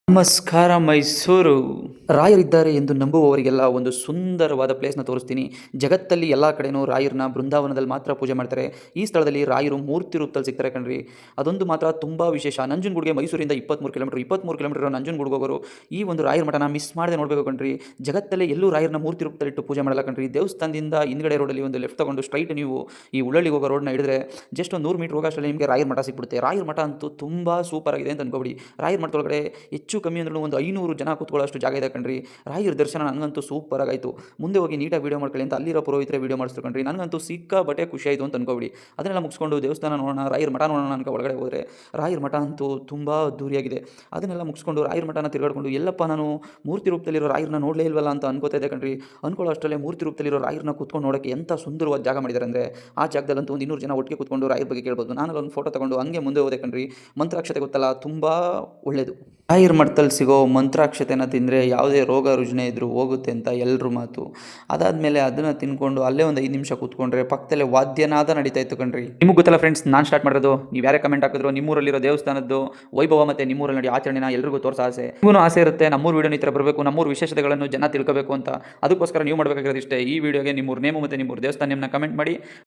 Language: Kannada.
ನಮಸ್ಕಾರ ಮೈಸೂರು. ರಾಯರಿದ್ದಾರೆ ಎಂದು ನಂಬುವವರಿಗೆಲ್ಲ ಒಂದು ಸುಂದರವಾದ ಪ್ಲೇಸ್ನ ತೋರಿಸ್ತೀನಿ. ಜಗತ್ತಲ್ಲಿ ಎಲ್ಲ ಕಡೆನೂ ರಾಯರನ್ನ ಬೃಂದಾವನದಲ್ಲಿ ಮಾತ್ರ ಪೂಜೆ ಮಾಡ್ತಾರೆ. ಈ ಸ್ಥಳದಲ್ಲಿ ರಾಯರು ಮೂರ್ತಿ ರೂಪದಲ್ಲಿ ಸಿಗ್ತಾರೆ ಕಣ್ರಿ. ಅದೊಂದು ಮಾತ್ರ ತುಂಬ ವಿಶೇಷ. ನಂಜನಗೂಡಿಗೆ ಮೈಸೂರಿಂದ 23 ಕಿಲೋಮೀಟರ್ ನಂಜನಗೂಡಿಗೆ ಹೋಗೋರು ಈ ಒಂದು ರಾಯರ ಮಠನ ಮಿಸ್ ಮಾಡದೆ ನೋಡಬೇಕು ಕಣ್ರಿ. ಜಗತ್ತಲ್ಲೇ ಎಲ್ಲೂ ರಾಯರನ್ನ ಮೂರ್ತಿ ರೂಪದಲ್ಲಿಟ್ಟು ಪೂಜೆ ಮಾಡಲ್ಲ ಕಣ್ರಿ. ದೇವಸ್ಥಾನದಿಂದ ಹಿಂದ್ಗಡೆ ರೋಡಲ್ಲಿ ಒಂದು ಲೆಫ್ಟ್ ತಗೊಂಡು ಸ್ಟ್ರೈಟ್ ನೀವು ಈ ಉಳ್ಳಳ್ಳಿಗೆ ಹೋಗೋ ರೋಡ್ನ ಹಿಡಿದ್ರೆ ಜಸ್ಟ್ ಒಂದು 100 ಮೀಟರ್ ಹೋಗೋಷ್ಟರಲ್ಲಿ ನಿಮಗೆ ರಾಯರ ಮಠ ಸಿಕ್ಬಿಡುತ್ತೆ. ರಾಯರ ಮಠ ಅಂತೂ ತುಂಬ ಸೂಪರ್ ಆಗಿದೆ ಅಂತ ಅನ್ಕೋಬಿಡಿ. ರಾಯರ ಮಠದೊಳಗಡೆ ಹೆಚ್ಚು ಕಮ್ಮಿ ಅಂದ್ರೂ ಒಂದು 500 ಜನ ಕೂತ್ಕೊಳ್ಳೋಷ್ಟು ಜಾಗ ಇದೆ ಕಣ್ರಿ. ರಾಯರ ದರ್ಶನ ನನಗಂತೂ ಸೂಪರ್ ಆಗಾಯಿತು. ಮುಂದೆ ಹೋಗಿ ನೀಟಾಗಿ ವೀಡಿಯೋ ಮಾಡ್ಕೊಳ್ಳಿ ಅಂತ ಅಲ್ಲಿರೋ ಪುರೋಹಿತರೆ ವೀಡಿಯೋ ಮಾಡಿಸ್ರು ಕಣ್ರಿ. ನನಗಂತೂ ಸಿಕ್ಕಾಬಟ್ಟೆ ಖುಷಿ ಆಯಿತು ಅಂತ ಅನ್ಕೋಬಿಡಿ. ಅದನ್ನೆಲ್ಲ ಮುಗಿಸ್ಕೊಂಡು ದೇವಸ್ಥಾನ ನೋಡೋಣ, ರಾಯರ ಮಠ ನೋಡೋಣ ಅನ್ಕೊ ಒಳಗಡೆ ಹೋದರೆ ರಾಯರ ಮಠ ಅಂತೂ ತುಂಬ ಅದ್ದೂರಿಯಾಗಿದೆ. ಅದನ್ನೆಲ್ಲ ಮುಗಿಸ್ಕೊಂಡು ರಾಯರ ಮಠನ ತಿರುಗಾಡ್ಕೊಂಡು ಎಲ್ಲಪ್ಪ ನಾನು ಮೂರ್ತಿ ರೂಪದಲ್ಲಿರೋ ರಾಯರನ್ನ ನೋಡಲೇ ಇಲ್ವಲ್ಲ ಅಂತ ಅನ್ಕೋತಾ ಇದೆ ಕಣ್ರಿ. ಅನ್ಕೊಳ್ಳೋ ಅಷ್ಟರಲ್ಲೇ ಮೂರ್ತಿ ರೂಪದಲ್ಲಿರೋ ರಾಯರನ್ನ ಕೂತ್ಕೊಂಡು ನೋಡೋಕ್ಕೆ ಎಂಥ ಸುಂದರವಾದ ಜಾಗ ಮಾಡಿದ್ದಾರೆ ಅಂದರೆ ಆ ಜಾಗದಲ್ಲಂತೂ ಒಂದು 200 ಜನ ಒಟ್ಟಿಗೆ ಕೂತ್ಕೊಂಡು ರಾಯರ ಬಗ್ಗೆ ಕೇಳ್ಬೋದು. ನಾನು ಒಂದು ಫೋಟೋ ತಗೊಂಡು ಹಂಗೆ ಮುಂದೆ ಹೋದೆ ಕಣ್ರಿ. ಮಂತ್ರಾಕ್ಷತೆ ಗೊತ್ತಲ್ಲ, ತುಂಬ ಒಳ್ಳೆಯದು. ರಾಯರ ಮಠದಲ್ಲಿ ಸಿಗೋ ಮಂತ್ರಾಕ್ಷತೆನ ತಿಂದರೆ ಯಾವುದೇ ರೋಗ ರುಜಿನ ಇದ್ದರೂ ಹೋಗುತ್ತೆ ಅಂತ ಎಲ್ಲರೂ ಮಾತು. ಅದಾದಮೇಲೆ ಅದನ್ನು ತಿನ್ಕೊಂಡು ಅಲ್ಲೇ ಒಂದು 5 ನಿಮಿಷ ಕೂತ್ಕೊಂಡ್ರೆ ಪಕ್ಕದಲ್ಲೇ ವಾದ್ಯನಾದ ನಡೀತಾ ಇತ್ತು ಕಣ್ರಿ. ನಿಮಗೆ ಗೊತ್ತಲ್ಲ ಫ್ರೆಂಡ್ಸ್, ನಾನು ಸ್ಟಾರ್ಟ್ ಮಾಡೋದು. ನೀವು ಯಾರೇ ಕಮೆಂಟ್ ಹಾಕಿದ್ರು ನಿಮ್ಮೂರಲ್ಲಿರೋ ದೇವಸ್ಥಾನದ್ದು ವೈಭವ ಮತ್ತು ನಿಮ್ಮೂರಲ್ಲಿ ನಡಿ ಆಚರಣೆನ ಎಲ್ರಿಗೂ ತೋರಿಸೋ ಆಸೆ. ನಿಮಗೂ ಆಸೆ ಇರುತ್ತೆ ನಮ್ಮೂರು ವೀಡಿಯೋ ಈ ಥರ ಬರಬೇಕು, ನಮ್ಮೂರು ವಿಶೇಷತೆಗಳನ್ನು ಜನ ತಿಳ್ಕೋಬೇಕು ಅಂತ. ಅದಕ್ಕೋಸ್ಕರ ನೀವು ಮಾಡಬೇಕಾಗಿರೋದು ಇಷ್ಟೇ. ಈ ವಿಡಿಯೋಗೆ ನಿಮ್ಮೂರು ನೇಮು ಮತ್ತು ನಿಮ್ಮೂರು ದೇವಸ್ಥಾನ ನೇಮನ್ನ ಕಮೆಂಟ್ ಮಾಡಿ.